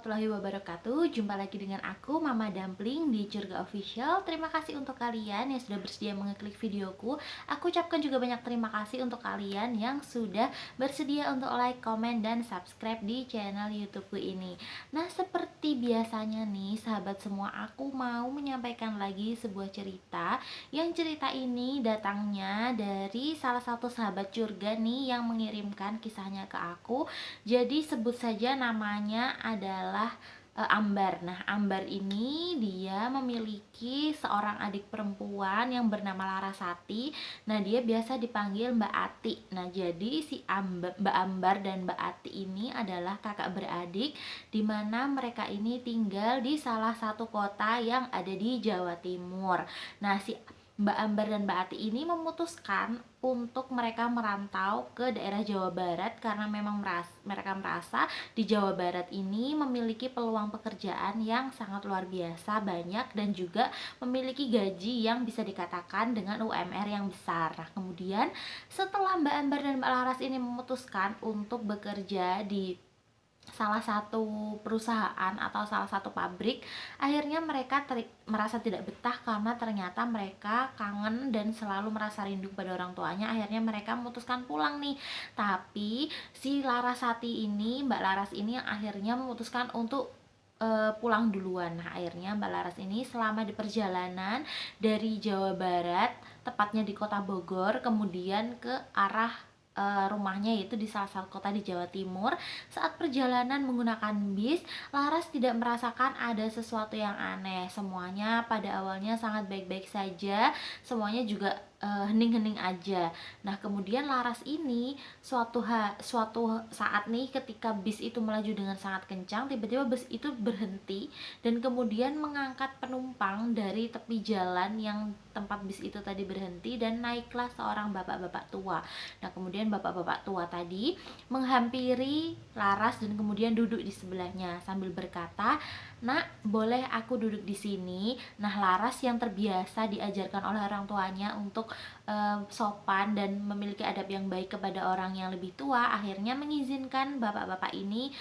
warahmatullahi wabarakatuh. Jumpa lagi dengan aku, Mama Dumpling di Curga Official. Terima kasih untuk kalian yang sudah bersedia mengeklik videoku. Aku ucapkan juga banyak terima kasih untuk kalian yang sudah bersedia untuk like, komen, dan subscribe di channel YouTubeku ini. Nah, seperti biasanya nih, sahabat semua, aku mau menyampaikan lagi sebuah cerita. Yang cerita ini datangnya dari salah satu sahabat Curga nih yang mengirimkan kisahnya ke aku. Jadi sebut saja namanya adalah Ambar. Nah, Ambar ini dia memiliki seorang adik perempuan yang bernama Larasati. Nah, dia biasa dipanggil Mbak Ati. Nah, jadi si Mbak Ambar dan Mbak Ati ini adalah kakak beradik, di mana mereka ini tinggal di salah satu kota yang ada di Jawa Timur. Nah, si Mbak Ambar dan Mbak Ati ini memutuskan untuk mereka merantau ke daerah Jawa Barat karena memang mereka merasa di Jawa Barat ini memiliki peluang pekerjaan yang sangat luar biasa banyak dan juga memiliki gaji yang bisa dikatakan dengan UMR yang besar. Nah, kemudian setelah Mbak Ambar dan Mbak Laras ini memutuskan untuk bekerja di salah satu perusahaan atau salah satu pabrik, akhirnya mereka merasa tidak betah karena ternyata mereka kangen dan selalu merasa rindu pada orang tuanya. Akhirnya mereka memutuskan pulang nih. Tapi si Larasati ini, Mbak Laras ini yang akhirnya memutuskan untuk pulang duluan. Nah, akhirnya Mbak Laras ini selama di perjalanan dari Jawa Barat, tepatnya di kota Bogor, kemudian ke arah rumahnya, yaitu di salah satu kota di Jawa Timur. Saat perjalanan menggunakan bis, Laras tidak merasakan ada sesuatu yang aneh. Semuanya pada awalnya sangat baik-baik saja, semuanya juga hening-hening aja. Nah, kemudian Laras ini suatu saat nih, ketika bis itu melaju dengan sangat kencang, tiba-tiba bis itu berhenti dan kemudian mengangkat penumpang dari tepi jalan yang tempat bis itu tadi berhenti, dan naiklah seorang bapak-bapak tua. Nah, kemudian bapak-bapak tua tadi menghampiri Laras dan kemudian duduk di sebelahnya sambil berkata, "Nak, boleh aku duduk di sini?" Nah, Laras yang terbiasa diajarkan oleh orang tuanya untuk sopan dan memiliki adab yang baik kepada orang yang lebih tua, akhirnya mengizinkan bapak-bapak ini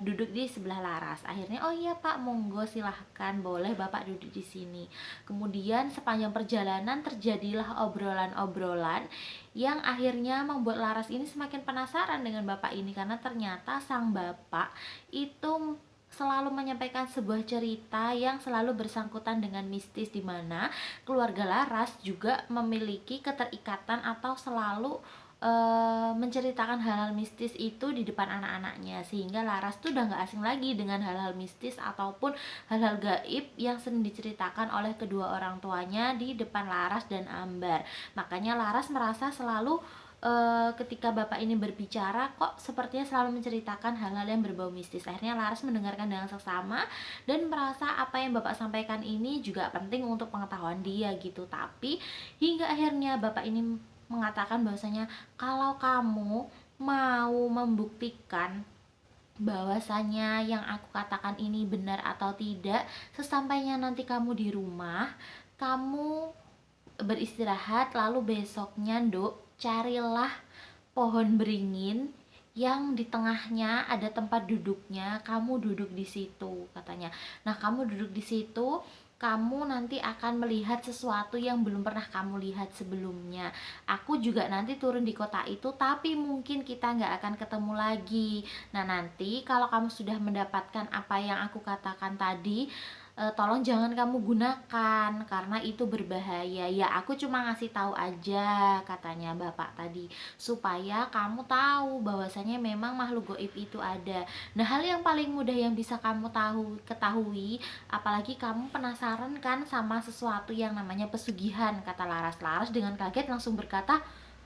duduk di sebelah Laras. Akhirnya, "Oh iya Pak, monggo silahkan, boleh Bapak duduk di sini." Kemudian sepanjang perjalanan terjadilah obrolan-obrolan yang akhirnya membuat Laras ini semakin penasaran dengan bapak ini, karena ternyata sang bapak itu selalu menyampaikan sebuah cerita yang selalu bersangkutan dengan mistis, di mana keluarga Laras juga memiliki keterikatan atau selalu menceritakan hal-hal mistis itu di depan anak-anaknya, sehingga Laras tuh udah gak asing lagi dengan hal-hal mistis ataupun hal-hal gaib yang sering diceritakan oleh kedua orang tuanya di depan Laras dan Ambar. Makanya Laras merasa selalu ketika bapak ini berbicara, kok sepertinya selalu menceritakan hal-hal yang berbau mistis. Akhirnya Laras mendengarkan dengan seksama dan merasa apa yang bapak sampaikan ini juga penting untuk pengetahuan dia gitu. Tapi hingga akhirnya bapak ini mengatakan bahwasanya, "Kalau kamu mau membuktikan bahwasanya yang aku katakan ini benar atau tidak, sesampainya nanti kamu di rumah, kamu beristirahat, lalu besoknya carilah pohon beringin yang di tengahnya ada tempat duduknya, kamu duduk di situ," katanya. "Nah, kamu duduk di situ, kamu nanti akan melihat sesuatu yang belum pernah kamu lihat sebelumnya. Aku juga nanti turun di kota itu, tapi mungkin kita nggak akan ketemu lagi. Nah, nanti kalau kamu sudah mendapatkan apa yang aku katakan tadi, tolong jangan kamu gunakan karena itu berbahaya. Ya, aku cuma ngasih tahu aja," katanya bapak tadi, "supaya kamu tahu bahwasanya memang makhluk gaib itu ada. Nah, hal yang paling mudah yang bisa kamu ketahui, apalagi kamu penasaran kan sama sesuatu yang namanya pesugihan," kata Laras. Laras dengan kaget langsung berkata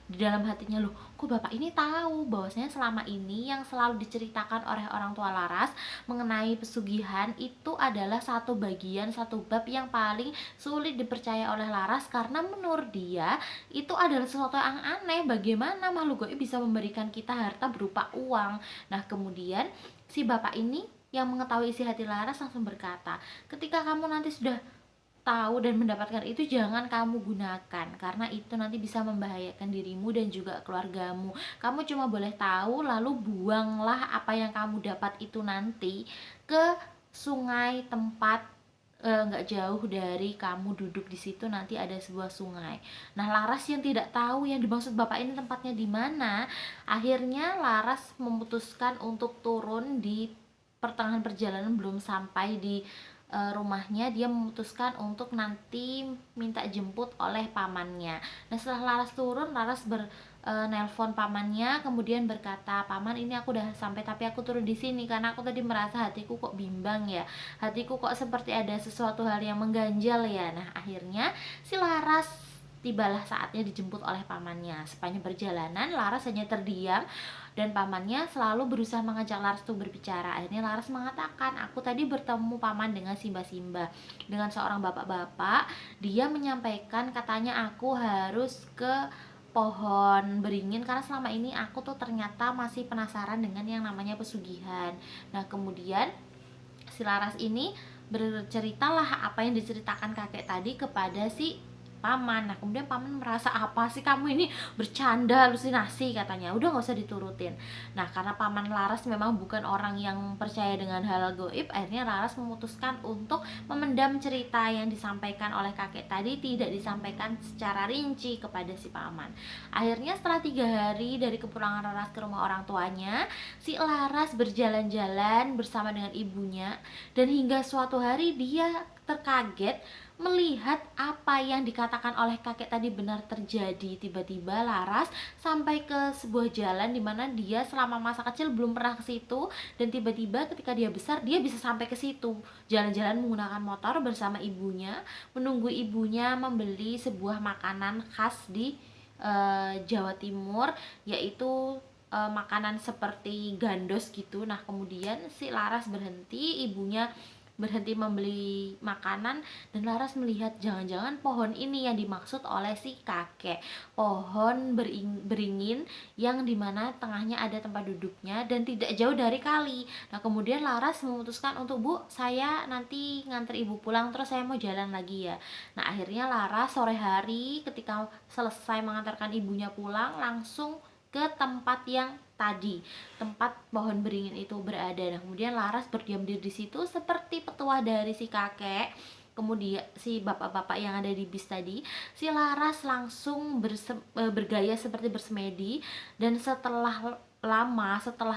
di dalam hatinya, "Loh, kok bapak ini tahu bahwasanya selama ini yang selalu diceritakan oleh orang tua Laras mengenai pesugihan itu adalah satu bagian, satu bab yang paling sulit dipercaya oleh Laras, karena menurut dia itu adalah sesuatu yang aneh. Bagaimana makhluk gaib bisa memberikan kita harta berupa uang?" Nah, kemudian si bapak ini yang mengetahui isi hati Laras langsung berkata, "Ketika kamu nanti sudah tahu dan mendapatkan itu jangan kamu gunakan, karena itu nanti bisa membahayakan dirimu dan juga keluargamu. Kamu cuma boleh tahu lalu buanglah apa yang kamu dapat itu nanti ke sungai tempat nggak jauh dari kamu duduk di situ, nanti ada sebuah sungai. Nah, Laras yang tidak tahu yang dimaksud bapak ini tempatnya di mana, akhirnya Laras memutuskan untuk turun di pertengahan perjalanan, belum sampai di rumahnya, dia memutuskan untuk nanti minta jemput oleh pamannya. Nah, setelah Laras turun, Laras nelpon pamannya, kemudian berkata, "Paman, ini aku udah sampai tapi aku turun di sini karena aku tadi merasa hatiku kok bimbang ya. Hatiku kok seperti ada sesuatu hal yang mengganjal ya." Nah, akhirnya si Laras tibalah saatnya dijemput oleh pamannya. Sepanjang perjalanan Laras hanya terdiam dan pamannya selalu berusaha mengajak Laras untuk berbicara. Akhirnya Laras mengatakan, "Aku tadi bertemu paman dengan Simba-Simba, dengan seorang bapak-bapak. Dia menyampaikan katanya aku harus ke pohon beringin karena selama ini aku tuh ternyata masih penasaran dengan yang namanya pesugihan." Nah, kemudian si Laras ini berceritalah apa yang diceritakan kakek tadi kepada si paman. Nah, kemudian paman merasa, "Apa sih kamu ini, bercanda, halusinasi," katanya. "Udah nggak usah diturutin." Nah, karena paman Laras memang bukan orang yang percaya dengan hal goib, akhirnya Laras memutuskan untuk memendam cerita yang disampaikan oleh kakek tadi, tidak disampaikan secara rinci kepada si paman. Akhirnya setelah 3 hari dari kepulangan Laras ke rumah orang tuanya, si Laras berjalan-jalan bersama dengan ibunya, dan hingga suatu hari dia terkaget melihat apa yang dikatakan oleh kakek tadi benar terjadi. Tiba-tiba Laras sampai ke sebuah jalan di mana dia selama masa kecil belum pernah ke situ, dan tiba-tiba ketika dia besar dia bisa sampai ke situ. Jalan-jalan menggunakan motor bersama ibunya, menunggu ibunya membeli sebuah makanan khas di Jawa Timur, yaitu makanan seperti gandos gitu. Nah, kemudian si Laras berhenti, ibunya berhenti membeli makanan, dan Laras melihat jangan-jangan pohon ini yang dimaksud oleh si kakek, pohon beringin yang dimana tengahnya ada tempat duduknya dan tidak jauh dari kali. Nah, kemudian Laras memutuskan untuk, "Bu, saya nanti nganter ibu pulang, terus saya mau jalan lagi ya." Nah, akhirnya Laras sore hari ketika selesai mengantarkan ibunya pulang, langsung ke tempat yang tadi, tempat pohon beringin itu berada. Nah, kemudian Laras berdiam diri di situ seperti petuah dari si kakek. Kemudian si bapak-bapak yang ada di bis tadi, si Laras langsung bergaya seperti bersemedi, dan setelah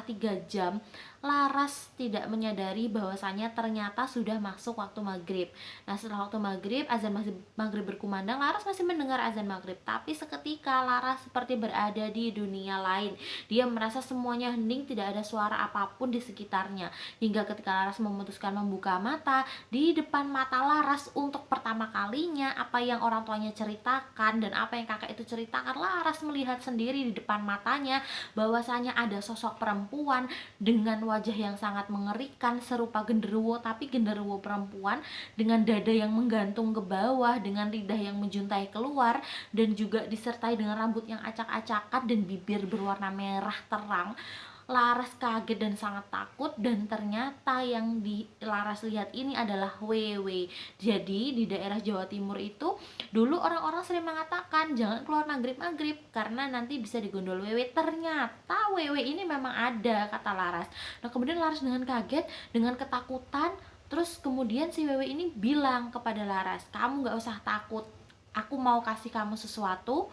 3 jam Laras tidak menyadari bahwasanya ternyata sudah masuk waktu maghrib. Nah, setelah waktu maghrib, azan maghrib berkumandang, Laras masih mendengar azan maghrib, tapi seketika Laras seperti berada di dunia lain. Dia merasa semuanya hening, tidak ada suara apapun di sekitarnya, hingga ketika Laras memutuskan membuka mata, di depan mata Laras untuk pertama kalinya apa yang orang tuanya ceritakan dan apa yang kakek itu ceritakan, Laras melihat sendiri di depan matanya bahwasanya ada sosok perempuan dengan wajah yang sangat mengerikan serupa genderuwo, tapi genderuwo perempuan dengan dada yang menggantung ke bawah, dengan lidah yang menjuntai keluar, dan juga disertai dengan rambut yang acak-acakan dan bibir berwarna merah terang. Laras kaget dan sangat takut, dan ternyata yang Laras lihat ini adalah wewe. Jadi di daerah Jawa Timur itu dulu orang-orang sering mengatakan jangan keluar maghrib-maghrib karena nanti bisa digondol wewe. Ternyata wewe ini memang ada, kata Laras. Nah, kemudian Laras dengan kaget, dengan ketakutan, terus kemudian si wewe ini bilang kepada Laras, "Kamu gak usah takut, aku mau kasih kamu sesuatu.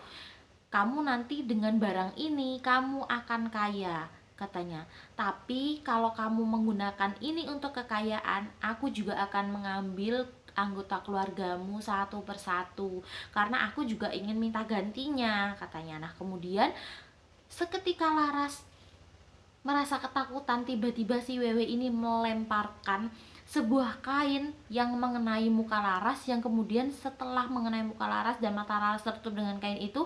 Kamu nanti dengan barang ini kamu akan kaya," katanya. "Tapi kalau kamu menggunakan ini untuk kekayaan, aku juga akan mengambil anggota keluargamu satu persatu, karena aku juga ingin minta gantinya," katanya. Nah, kemudian seketika Laras merasa ketakutan, tiba-tiba si wewe ini melemparkan sebuah kain yang mengenai muka Laras, yang kemudian setelah mengenai muka Laras dan mata Laras tertutup dengan kain itu,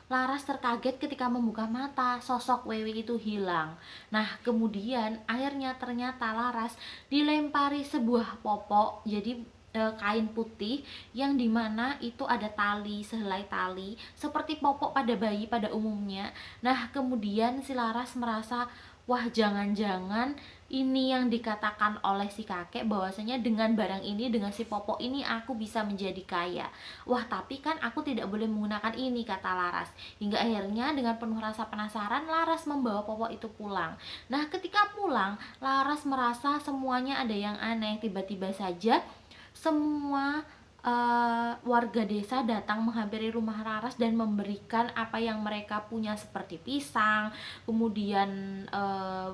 Laras terkaget ketika membuka mata, sosok wewe itu hilang. Nah, kemudian akhirnya ternyata Laras dilempari sebuah popok, jadi kain putih yang dimana itu ada tali, sehelai tali seperti popok pada bayi pada umumnya. Nah, kemudian si Laras merasa, wah, jangan-jangan ini yang dikatakan oleh si kakek bahwasanya dengan barang ini, dengan si popok ini aku bisa menjadi kaya. Wah, tapi kan aku tidak boleh menggunakan ini, kata Laras. Hingga akhirnya dengan penuh rasa penasaran, Laras membawa popok itu pulang. Nah, ketika pulang, Laras merasa semuanya ada yang aneh. Tiba-tiba saja semua warga desa datang menghampiri rumah Laras dan memberikan apa yang mereka punya seperti pisang, kemudian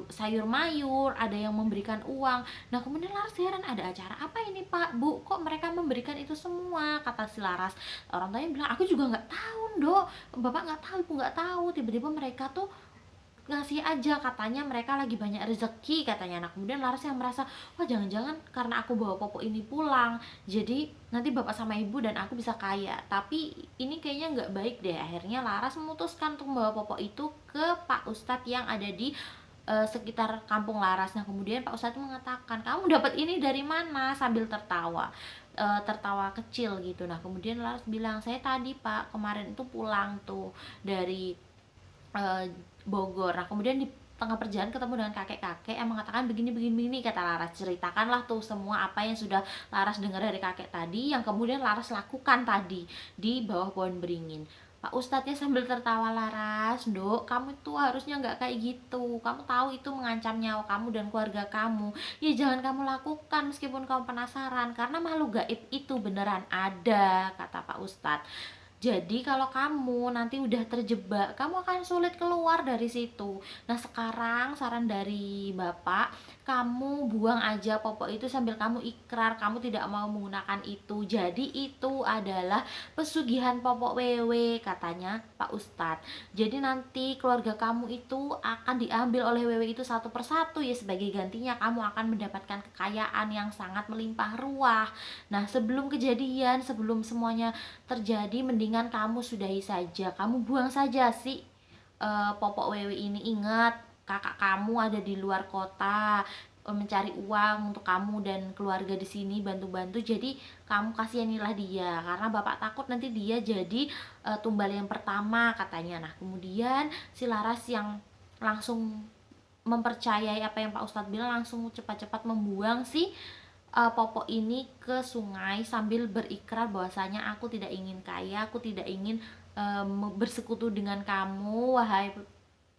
sayur mayur, ada yang memberikan uang. Nah, kemudian Laras heran, ada acara apa ini Pak, Bu, kok mereka memberikan itu semua, kata si Laras. Orang tuanya bilang, aku juga nggak tahu Dok, Bapak nggak tahu, Ibu nggak tahu, tiba-tiba mereka tuh ngasih aja, katanya mereka lagi banyak rezeki, katanya. Nah, kemudian Laras yang merasa, wah jangan-jangan karena aku bawa popok ini pulang, jadi nanti bapak sama ibu dan aku bisa kaya. Tapi ini kayaknya nggak baik deh. Akhirnya Laras memutuskan untuk membawa popok itu ke Pak Ustadz yang ada di sekitar kampung Laras. Nah, kemudian Pak Ustadz mengatakan, kamu dapat ini dari mana, sambil tertawa, tertawa kecil gitu. Nah, kemudian Laras bilang, saya tadi Pak, kemarin itu pulang tuh dari eh, Bogor. Nah, kemudian di tengah perjalanan ketemu dengan kakek-kakek yang mengatakan begini, kata Laras. Ceritakanlah tuh semua apa yang sudah Laras dengar dari kakek tadi, yang kemudian Laras lakukan tadi di bawah pohon beringin. Pak Ustadznya sambil tertawa, Laras, Dok, kamu tuh harusnya nggak kayak gitu. Kamu tahu itu mengancam nyawa kamu dan keluarga kamu. Ya jangan kamu lakukan meskipun kamu penasaran, karena makhluk gaib itu beneran ada, kata Pak Ustadz. Jadi kalau kamu nanti udah terjebak, kamu akan sulit keluar dari situ. Nah, sekarang saran dari Bapak, kamu buang aja popok itu sambil kamu ikrar kamu tidak mau menggunakan itu. Jadi itu adalah pesugihan popok wewe, katanya Pak Ustadz. Jadi nanti keluarga kamu itu akan diambil oleh wewe itu satu persatu, ya sebagai gantinya kamu akan mendapatkan kekayaan yang sangat melimpah ruah. Nah, sebelum kejadian, sebelum semuanya terjadi, mendingan kamu sudahi saja, kamu buang saja si popok wewe ini. Ingat, kakak kamu ada di luar kota mencari uang untuk kamu dan keluarga di sini, bantu-bantu. Jadi kamu kasihanilah dia, karena bapak takut nanti dia jadi tumbal yang pertama, katanya. Nah, kemudian si Laras yang langsung mempercayai apa yang Pak Ustadz bilang, langsung cepat-cepat membuang si popok ini ke sungai sambil berikrar bahwasanya, aku tidak ingin kaya, aku tidak ingin bersekutu dengan kamu, wahai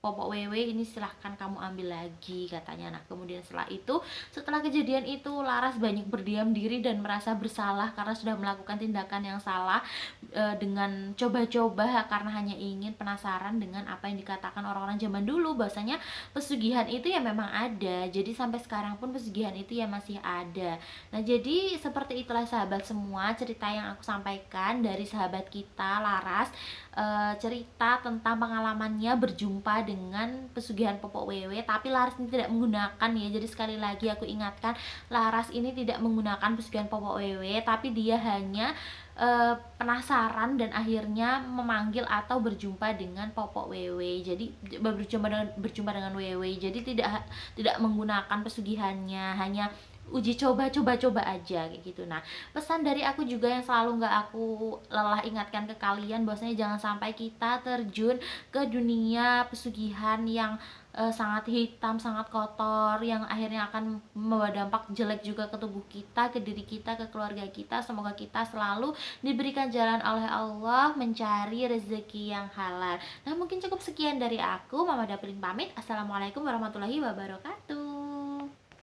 popok wewe ini, silahkan kamu ambil lagi, katanya. Nah, kemudian setelah kejadian itu, Laras banyak berdiam diri dan merasa bersalah karena sudah melakukan tindakan yang salah dengan coba-coba karena hanya ingin penasaran dengan apa yang dikatakan orang-orang zaman dulu bahwasanya pesugihan itu ya memang ada. Jadi sampai sekarang pun pesugihan itu ya masih ada. Nah, jadi seperti itulah sahabat semua cerita yang aku sampaikan dari sahabat kita Laras, cerita tentang pengalamannya berjumpa dengan pesugihan popok wewe. Tapi Laras ini tidak menggunakan, ya, jadi sekali lagi aku ingatkan, Laras ini tidak menggunakan pesugihan popok wewe, tapi dia hanya penasaran dan akhirnya memanggil atau berjumpa dengan popok wewe. Jadi berjumpa dengan wewe, jadi tidak menggunakan pesugihannya, hanya uji coba aja kayak gitu. Nah, pesan dari aku juga yang selalu nggak aku lelah ingatkan ke kalian, bahwasanya jangan sampai kita terjun ke dunia pesugihan yang sangat hitam, sangat kotor, yang akhirnya akan membawa dampak jelek juga ke tubuh kita, ke diri kita, ke keluarga kita. Semoga kita selalu diberikan jalan oleh Allah mencari rezeki yang halal. Nah, mungkin cukup sekian dari aku, Mama Dapling pamit. Assalamualaikum warahmatullahi wabarakatuh.